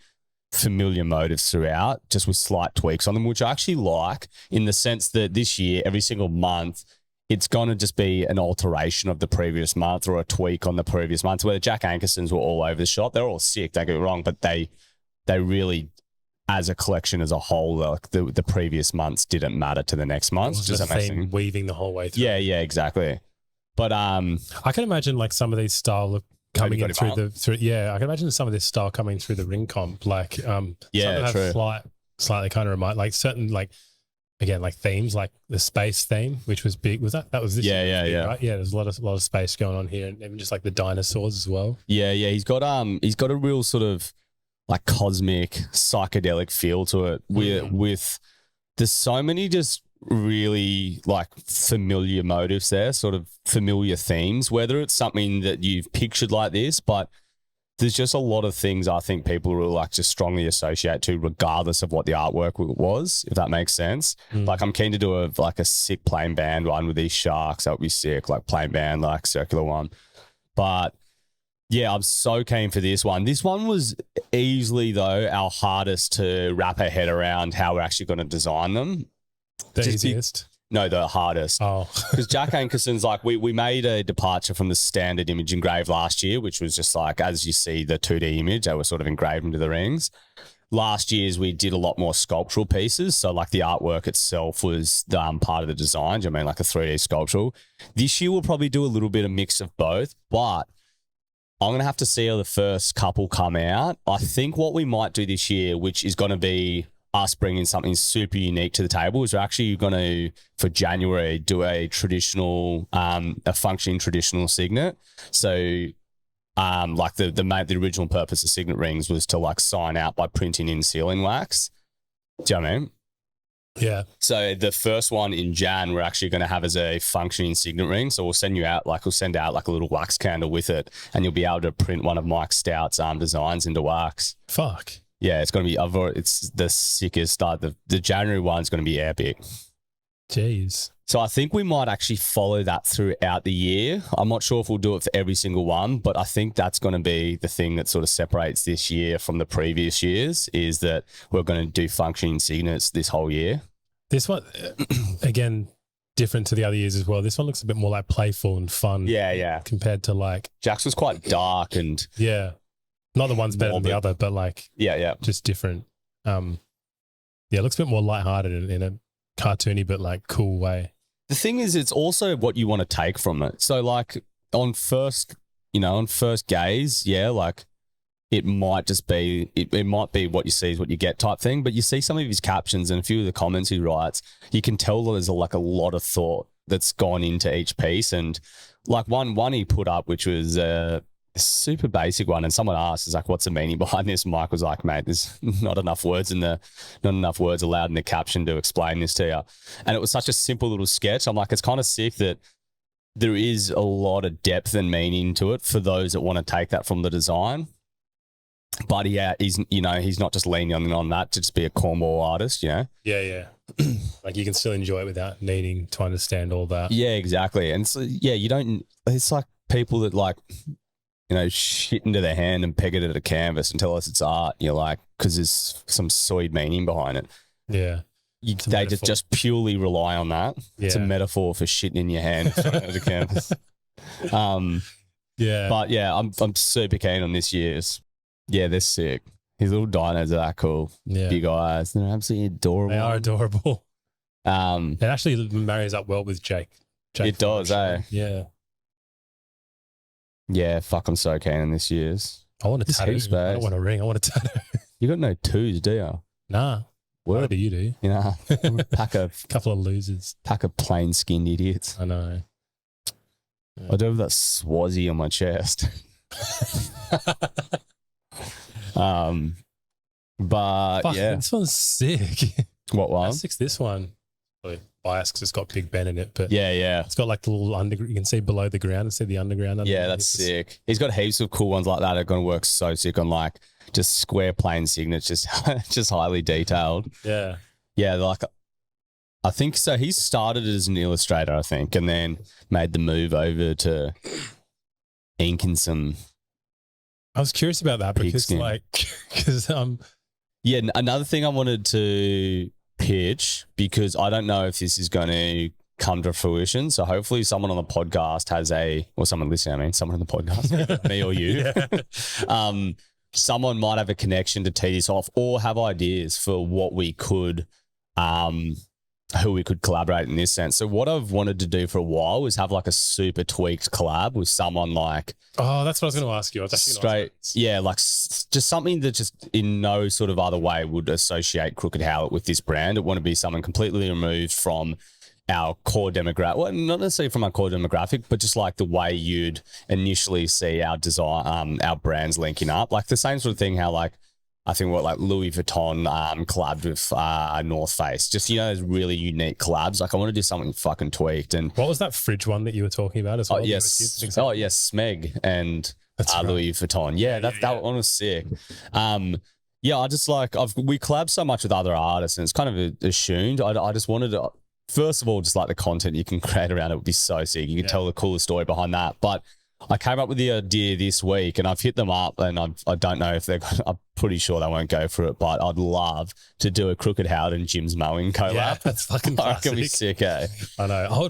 B: familiar motifs throughout, just with slight tweaks on them, which I actually like in the sense that this year, every single month, it's going to just be an alteration of the previous month or a tweak on the previous month. Where the Jack Ankersons were all over the shop. They're all sick, don't get me wrong, but they really, as a collection as a whole, like the previous months didn't matter to the next month.
A: Just a theme weaving the whole way through.
B: Yeah, exactly. But
A: I can imagine like some of these style coming in through I can imagine some of this style coming through the ring comp. Like
B: true.
A: Slightly kind of remind like certain like again like themes like the space theme, which was big. That was this year, right? Yeah, there's a lot of space going on here, and even just like the dinosaurs as well. Yeah.
B: He's got a real sort of like cosmic psychedelic feel to it with there's so many just really like familiar motifs there, sort of familiar themes, whether it's something that you've pictured like this, but there's just a lot of things I think people will like just strongly associate to regardless of what the artwork was, if that makes sense. Like I'm keen to do a sick plain band one with these sharks. That would be sick, like plain band, like circular one. But yeah, I'm so keen for this one. This one was easily, though, our hardest to wrap our head around how we're actually going to design them.
A: The easiest?
B: No, the hardest.
A: Oh.
B: Because Jack Ankerson's like, we made a departure from the standard image engraved last year, which was just like, as you see the 2D image, they were sort of engraved into the rings. Last year's we did a lot more sculptural pieces. So like the artwork itself was part of the design. Do you know what I mean? Like a 3D sculptural. This year we'll probably do a little bit of mix of both, but I'm going to have to see how the first couple come out. I think what we might do this year, which is going to be us bringing something super unique to the table, is we're actually going to, for January, do a traditional, a functioning traditional signet. So like the original purpose of signet rings was to like sign out by printing in sealing wax. Do you know what I mean?
A: Yeah.
B: So the first one in Jan, we're actually going to have as a functioning signet ring. So we'll send out like a little wax candle with it, and you'll be able to print one of Mike Stout's designs into wax.
A: Fuck.
B: Yeah, it's going to be. It's the sickest start. The January one's going to be epic.
A: Jeez.
B: So I think we might actually follow that throughout the year. I'm not sure if we'll do it for every single one, but I think that's going to be the thing that sort of separates this year from the previous years, is that we're going to do functioning signets this whole year.
A: This one, again, different to the other years as well. This one looks a bit more like playful and fun.
B: Yeah.
A: Compared to like...
B: Jack's was quite dark and...
A: Yeah. Not the one's better than the other, but like...
B: Yeah.
A: Just different. Yeah, it looks a bit more lighthearted in a cartoony but like cool way.
B: The thing is, it's also what you want to take from it. So like on first gaze, yeah, like it might just be, it might be what you see is what you get type thing, but you see some of his captions and a few of the comments he writes, you can tell that there's like a lot of thought that's gone into each piece. And like one he put up, which was a super basic one, and someone asked, is like, what's the meaning behind this? Mike was like, mate, there's not enough words allowed in the caption to explain this to you. And it was such a simple little sketch. I'm like, it's kind of sick that there is a lot of depth and meaning to it for those that want to take that from the design. But yeah, he's not just leaning on that to just be a cornball artist, you know?
A: Yeah. Like you can still enjoy it without needing to understand all that.
B: Yeah, exactly. And so, yeah, it's like people that like, shit into their hand and peg it at a canvas and tell us it's art. You're like, because there's some soid meaning behind it.
A: Yeah.
B: They just purely rely on that. Yeah. It's a metaphor for shitting in your hand at a canvas.
A: Yeah.
B: But yeah, I'm super keen on this year's. Yeah, they're sick. His little dinos are that cool.
A: Yeah.
B: Big eyes. They're absolutely adorable.
A: They are adorable. It actually marries up well with Jake.
B: It does, eh?
A: Yeah.
B: Yeah, fuck, I'm so keen on this year's.
A: I want a tattoo. I don't want a ring. I want a tattoo.
B: You got no twos, do you?
A: Nah. What do you do?
B: You know,
A: couple of losers.
B: Pack of plain skinned idiots.
A: I know.
B: Yeah. I do have that Swazi on my chest. But
A: fuck,
B: yeah,
A: this one's sick.
B: What one?
A: How sick's this one? Probably biased because it's got Big Ben in it, but
B: yeah,
A: it's got like the little underground. You can see below the ground and see the underground.
B: Yeah, that's sick. He's got heaps of cool ones like that. Are going to work so sick on like just square plain signets, just highly detailed.
A: Yeah,
B: like I think so. He started as an illustrator, I think, and then made the move over to ink and some.
A: I was curious about that because
B: yeah, another thing I wanted to pitch, because I don't know if this is going to come to fruition. So hopefully someone on the podcast someone listening, someone on the podcast, me or you, someone might have a connection to tee this off or have ideas for what we could, who we could collaborate in this sense. So what I've wanted to do for a while is have like a super tweaked collab with someone like...
A: Oh, that's what I was going to ask you. I was
B: straight, yeah, like just something that just in no sort of other way would associate Crooked Howlet with this brand. It want to be something completely removed from our core demographic. Well, not necessarily from our core demographic, but just like the way you'd initially see our design, our brands linking up. Like the same sort of thing how like, I think like Louis Vuitton collabed with North Face. Just, those really unique collabs. Like I want to do something fucking tweaked. And
A: what was that fridge one that you were talking about as well?
B: Oh, yes. Smeg and Louis Vuitton. Yeah, that one was sick. Yeah, I just like, we collab so much with other artists and it's kind of assumed. I just wanted to, first of all, just like the content you can create around it would be so sick. You can tell the coolest story behind that. But I came up with the idea this week and I've hit them up and I don't know if I'm pretty sure they won't go for it, but I'd love to do a Crooked Howlet and Jim's Mowing collab.
A: Yeah, that's fucking classic.
B: That could be sick, eh?
A: I know.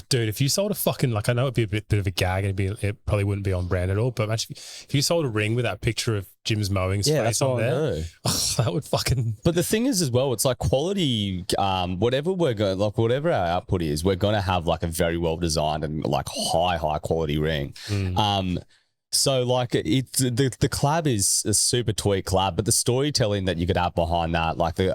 A: Dude, if you sold a fucking, like, I know it'd be a bit of a gag and it probably wouldn't be on brand at all, but imagine if you sold a ring with that picture of Jim's Mowing face on there, that would fucking...
B: But the thing is as well, it's like quality, whatever we're going, like whatever our output is, we're going to have like a very well designed and like high quality ring. So like the collab is a super tweak collab, but the storytelling that you could have behind that, like the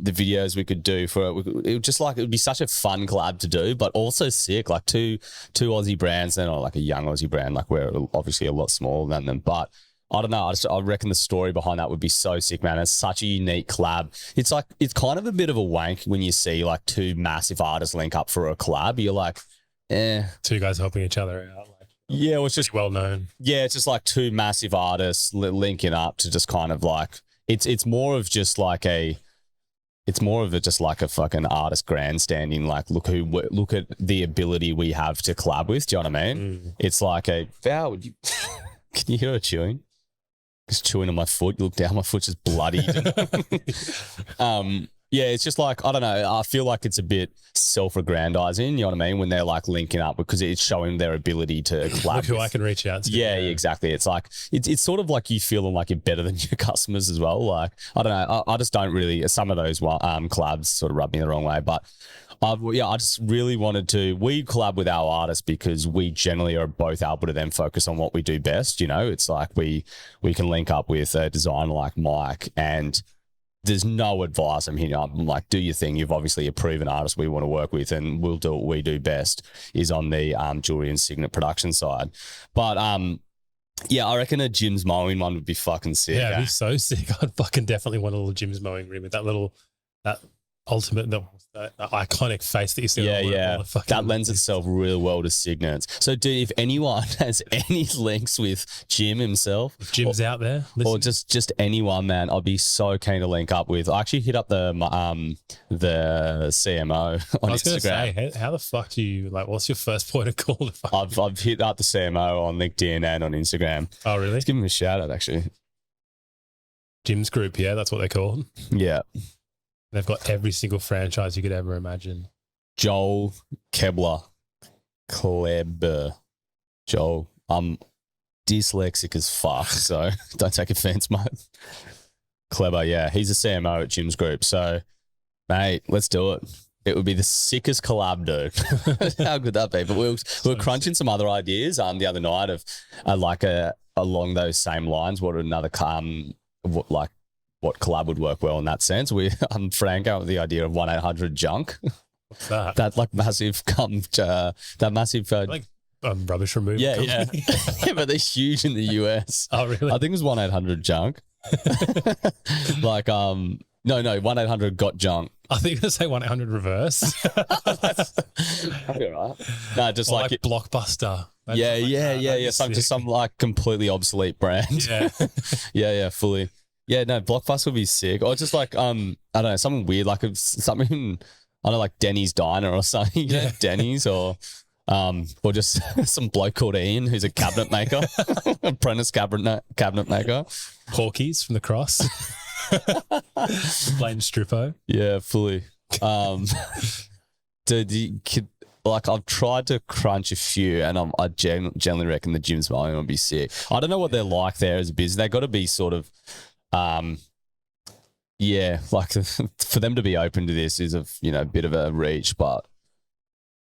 B: videos we could do for it would be such a fun collab to do, but also sick. Like two Aussie brands, they're not like a young Aussie brand, like we're obviously a lot smaller than them, but I don't know. I reckon the story behind that would be so sick, man. It's such a unique collab. It's kind of a bit of a wank when you see like two massive artists link up for a collab. You're like,
A: two guys helping each other out. Like,
B: yeah, well, it's just
A: well known.
B: Yeah, it's just like two massive artists linking up to just kind of like it's more of just like a. It's more of just like a fucking artist grandstanding. Like, look at the ability we have to collab with. Do you know what I mean? It's like Val, would you? Can you hear her chewing? Just chewing on my foot. You look down, my foot's just bloodied. Yeah, it's just like, I don't know. I feel like it's a bit self-aggrandizing, you know what I mean? When they're like linking up because it's showing their ability to collab.
A: Look who I can reach out to.
B: Yeah, exactly. It's like, it's sort of like you feeling like you're better than your customers as well. Like, I don't know. I just don't really, some of those collabs sort of rub me the wrong way. But I just really wanted to, we collab with our artists because we generally are both able to then focus on what we do best. You know, it's like we can link up with a designer like Mike and there's no advice I'm here. I'm like, do your thing. You've obviously a proven artist we want to work with and we'll do what we do best is on the jewelry and signet production side. But yeah, I reckon a Jim's mowing one would be fucking sick.
A: Yeah, it'd be so sick. I'd fucking definitely want a little Jim's mowing rim with that ultimate, the iconic face that you see.
B: Yeah. That lends itself really well to signets. So, dude, if anyone has any links with Jim himself,
A: if Jim's out there,
B: or just anyone, man, I'd be so keen to link up with. I actually hit up the CMO on Instagram.
A: Say, how the fuck do you what's your first point of call?
B: I've hit up the CMO on LinkedIn and on Instagram.
A: Oh, really?
B: Let's give him a shout out, actually.
A: Jim's Group, yeah, that's what they're called.
B: Yeah.
A: They've got every single franchise you could ever imagine.
B: Joel Kleber. Joel. I'm dyslexic as fuck, so don't take offense, mate. Kleber, yeah. He's a CMO at Jim's Group. So, mate, let's do it. It would be the sickest collab, dude. How good that be? But we were crunching some other ideas the other night of along those same lines. What collab would work well in that sense. I'm frank out with the idea of 1-800-JUNK.
A: What's that?
B: That like massive
A: rubbish removal.
B: Yeah. Yeah, but they're huge in the US.
A: Oh, really?
B: I think it was 1-800-JUNK. Like no, 1-800-GOT-JUNK.
A: I think you say 1-800-REVERSE.
B: That'd be all right. No, just
A: like Blockbuster.
B: Yeah. Some like completely obsolete brand.
A: Yeah.
B: Yeah, fully. Yeah, no, Blockbuster would be sick. Or just like, I don't know, something weird, like something, I don't know, like Denny's Diner or something. Yeah. Denny's or just some bloke called Ian who's a cabinet maker, apprentice cabinet maker.
A: Porkies from the Cross. Plain Strippo.
B: Yeah, fully. Dude, like I've tried to crunch a few, and I generally reckon the Jim's volume would be sick. I don't know what they're like there as a business. They got to be sort of, yeah, like for them to be open to this is a bit of a reach, but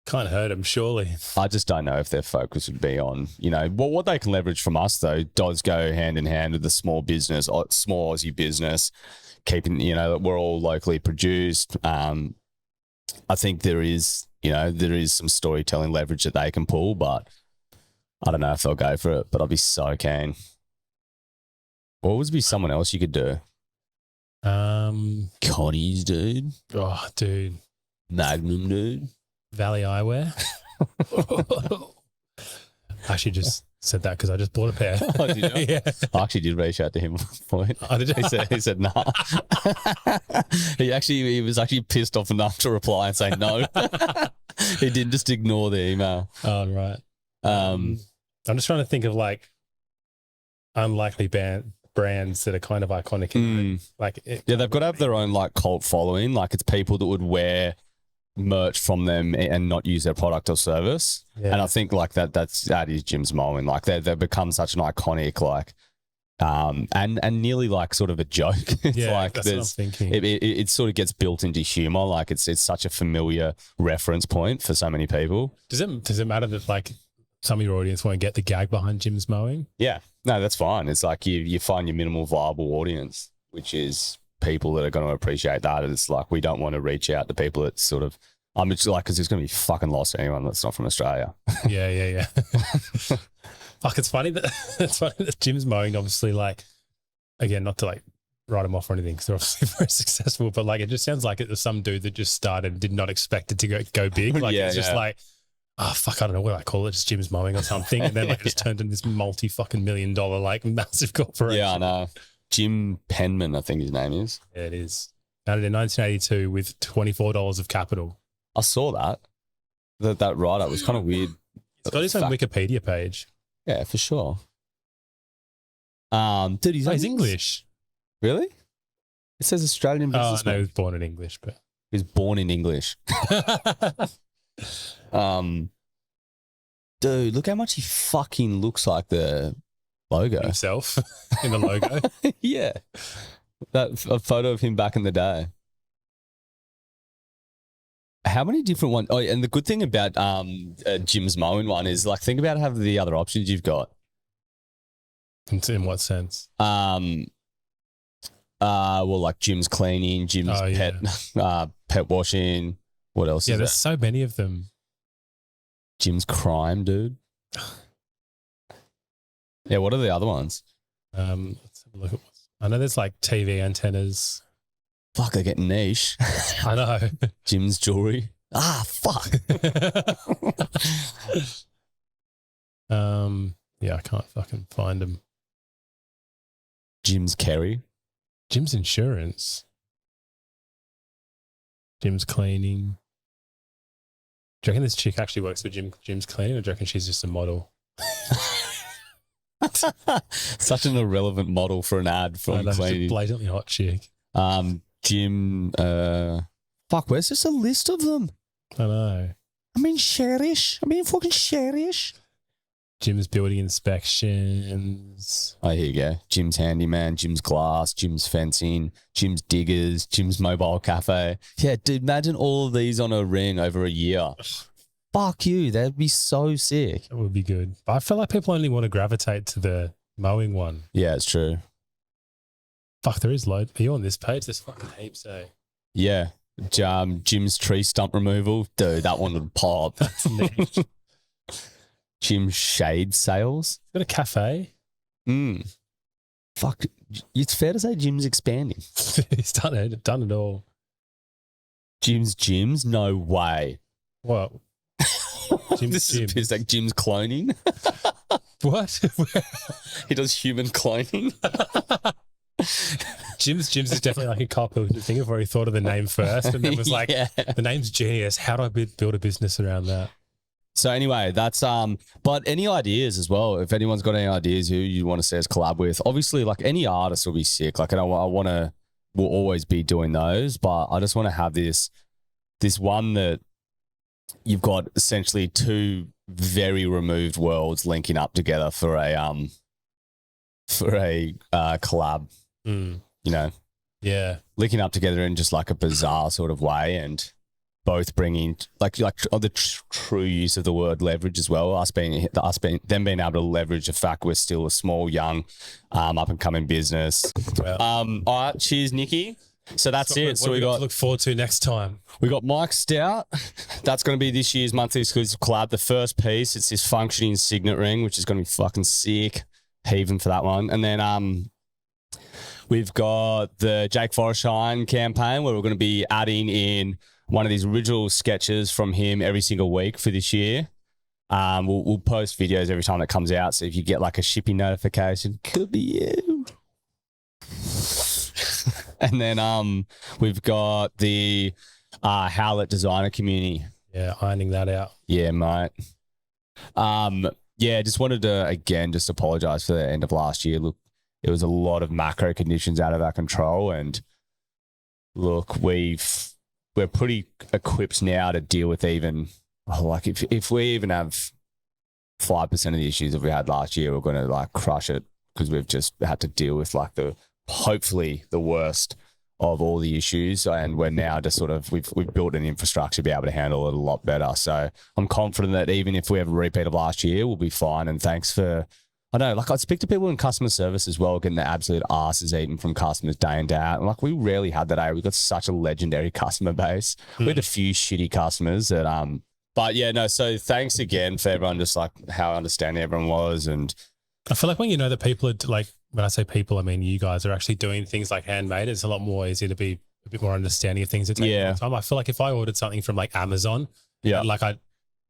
A: can't hurt them, surely.
B: I just don't know if their focus would be on, what they can leverage from us though does go hand in hand with the small Aussie business, keeping, we're all locally produced. I think there is some storytelling leverage that they can pull, but I don't know if they'll go for it, but I'll be so keen. What would be someone else you could do? Connie's, dude.
A: Oh, dude.
B: Magnum, dude.
A: Valley Eyewear. I actually just said that because I just bought a pair.
B: Oh, did you?
A: Yeah.
B: I actually did reach out to him at one point.
A: Oh, did you?
B: He said nah. He was actually pissed off enough to reply and say no. He didn't just ignore the email.
A: Oh, right. I'm just trying to think of like unlikely brands that are kind of iconic.
B: They've got to have their own like cult following. Like it's people that would wear merch from them and not use their product or service. Yeah. And I think like that is Jim's mowing. Like they've become such an iconic and nearly like sort of a joke. It's like
A: that's what I'm thinking.
B: It sort of gets built into humor. Like it's such a familiar reference point for so many people.
A: Does it matter that like some of your audience won't get the gag behind Jim's mowing?
B: Yeah, no, that's fine. It's like you find your minimal viable audience, which is people that are going to appreciate that. And it's like we don't want to reach out to people that sort of just like because it's going to be fucking lost to anyone that's not from Australia.
A: Yeah. Fuck, it's funny that Jim's mowing, obviously, like, again, not to like write him off or anything because they're obviously very successful, but like it just sounds like it was some dude that just started, did not expect it to go big. Like it's just like, oh fuck, I don't know what I call it, just Jim's mowing or something, and then like it just turned into this multi-fucking $1 million like massive corporation.
B: Yeah, I know. Jim Penman, I think his name is.
A: Yeah, it is. Founded in 1982 with $24 of capital.
B: I saw that write-up was kind of weird.
A: It's got his own Wikipedia page.
B: Yeah, for sure. Dude, he's
A: English.
B: Really? It says Australian businessman.
A: Oh, no, he was born in English, but
B: he was born in English. Dude, look how much he fucking looks like the logo.
A: Himself in the logo.
B: Yeah. A photo of him back in the day. How many different ones? Oh, and the good thing about Jim's mowing one is, like, think about how the other options you've got.
A: In what sense?
B: Well, like Jim's cleaning, Jim's pet washing. What else?
A: Yeah, there's so many of them.
B: Jim's crime, dude. Yeah, what are the other ones?
A: Let's have a look at I know there's like TV antennas.
B: Fuck, they're getting niche.
A: I know.
B: Jim's jewelry. Fuck.
A: Yeah, I can't fucking find them.
B: Jim's Kerry.
A: Jim's insurance. Jim's cleaning. Do you reckon this chick actually works for Jim's cleaning, or do you reckon she's just a model?
B: Such an irrelevant model for an ad from cleaning.
A: Blatantly hot chick.
B: Jim, fuck, where's just a list of them?
A: I know.
B: Fucking sherish.
A: Jim's building inspections.
B: Oh, here you go. Jim's handyman, Jim's glass, Jim's fencing, Jim's diggers, Jim's mobile cafe. Yeah, dude, imagine all of these on a ring over a year. Fuck you. That'd be so sick.
A: That would be good. But I feel like people only want to gravitate to the mowing one.
B: Yeah, it's true.
A: Fuck, there is loads. Are you on this page? There's fucking heaps, eh?
B: Yeah. Jim's tree stump removal. Dude, that one would pop.
A: That's neat.
B: Jim's shade sales.
A: Got a cafe.
B: Fuck. It's fair to say Jim's expanding.
A: He's done it all.
B: Jim's gyms? No way.
A: What?
B: This is like Jim's cloning.
A: What?
B: He does human cloning.
A: Jim's is definitely like a cop who think of where he thought of the name first and then was like, the name's genius. How do I build a business around that?
B: So anyway, that's but any ideas as well? If anyone's got any ideas who you want to see us collab with, obviously, like, any artist will be sick. Like, we'll always be doing those, but I just want to have this one that you've got essentially two very removed worlds linking up together for a collab. You know,
A: yeah,
B: linking up together in just like a bizarre sort of way, and both bringing like the true use of the word leverage as well. Them being able to leverage the fact we're still a small, young, up and coming business.
A: Well,
B: all right, cheers, Nikki. So that's it. So we got to
A: look forward to next time.
B: We got Mike Stout. That's going to be this year's monthly exclusive collab. The first piece, it's this functioning signet ring, which is going to be fucking sick. Heaving for that one. And then we've got the Jake Voro campaign where we're going to be adding in one of these original sketches from him every single week for this year. We'll post videos every time that comes out. So if you get like a shipping notification, could be you. And then we've got the Howlet designer community.
A: Yeah, ironing that out.
B: Yeah, mate. Yeah, just wanted to, again, just apologize for the end of last year. Look, it was a lot of macro conditions out of our control. And look, we're pretty equipped now to deal with even, like, if we even have 5% of the issues that we had last year, we're going to like crush it because we've just had to deal with like hopefully the worst of all the issues, and we're now just sort of we've built an infrastructure to be able to handle it a lot better. So I'm confident that even if we have a repeat of last year, we'll be fine. And thanks for, I know, like, I speak to people in customer service as well, getting the absolute asses eaten from customers day in, day out. And like, we rarely had that. We've got such a legendary customer base. We had a few shitty customers that But yeah, no. So thanks again for everyone, just like how understanding everyone was, and
A: I feel like when you know that people are like, when I say people, I mean you guys are actually doing things like handmade. It's a lot more easy to be a bit more understanding of things that take a long time. I feel like if I ordered something from like Amazon, and like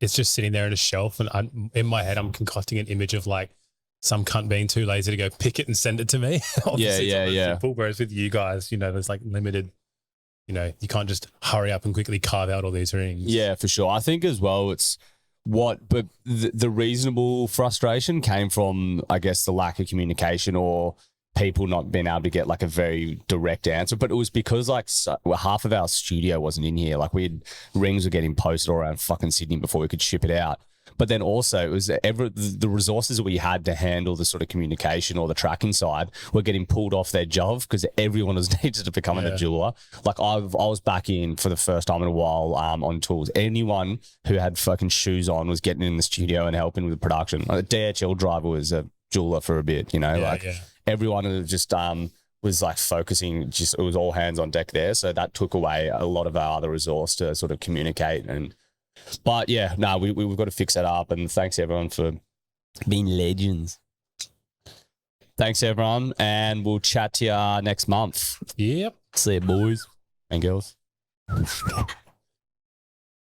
A: it's just sitting there on a shelf, and in my head I'm concocting an image of like some cunt being too lazy to go pick it and send it to me. Obviously, it's simple. Whereas with you guys, you know, there's like limited. You know, you can't just hurry up and quickly carve out all these rings.
B: Yeah, for sure. I think as well, it's but the reasonable frustration came from, I guess, the lack of communication or people not being able to get like a very direct answer. But it was because like half of our studio wasn't in here. Like rings were getting posted all around fucking Sydney before we could ship it out. But then also it was the resources that we had to handle the sort of communication or the tracking side were getting pulled off their job because everyone was needed to become a jeweler. Like I was back in for the first time in a while on tools. Anyone who had fucking shoes on was getting in the studio and helping with the production. Like, the DHL driver was a jeweler for a bit, you know, everyone was just was like focusing, just it was all hands on deck there. So that took away a lot of our other resource to sort of communicate but yeah, no, we've got to fix that up. And thanks everyone for being legends. Thanks everyone, and we'll chat to you next month.
A: Yep.
B: See you, boys and girls.